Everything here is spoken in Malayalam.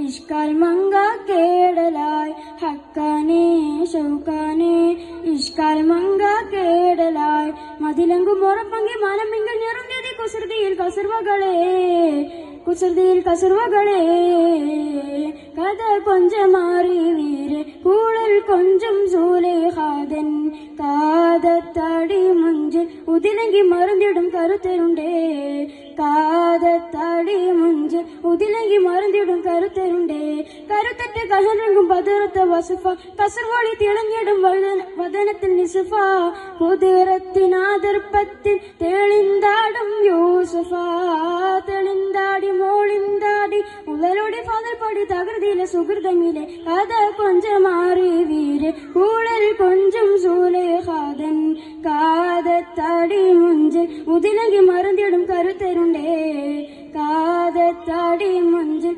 ഇഷ്കാൽ മങ്ക കേടലായി ഹക്കാനെ ഷൗക്കാനെ ഇഷ്കാൽ മങ്ക കേടലായി മതിലങ്കും ഉറപ്പങ്കി മനമെങ്കിൽ ഞെറുങ്ങിയതി കുസൃതിയിൽ കസുർവകളെ കഥ കൊഞ്ചമാറി വീരെ കൂടൽ കൊഞ്ചും സൂലേഹാദൻ കാതത്താടി മുഞ്ചിൽ ഉതിലങ്കി മറന്നിടും കരുത്തരുണ്ടേ കാതത്താടി മുഞ്ചിൽ ഉതിലങ്കി മറന്നിടും കരുത്തരുണ്ടേ കരുത്തറ്റ കഹനങ്കും പതിറത്ത വസുഫ കസുർവോളി തിളങ്ങിടും വദനത്തിൽ നിസുഫ കുതിരത്തിനാതിർപ്പത്തിൽ തെളിന്താടും യൂസുഫ തെളിന്താടി മോളിന്താടി ഉള്ളലോടി ഫാദൽപടി തകൃതിയിലെ സുഹൃതമിലെ കഥ കൊഞ്ചമാറി വീരെ കൂടൽ കൊഞ്ചും സൂലേഹാദൻ കാതത്താടി മുഞ്ചിൽ ഉതിലങ്കി മറന്നിടും കരുത്തരുണ്ടേ കാതത്താടി മുഞ്ചിൽ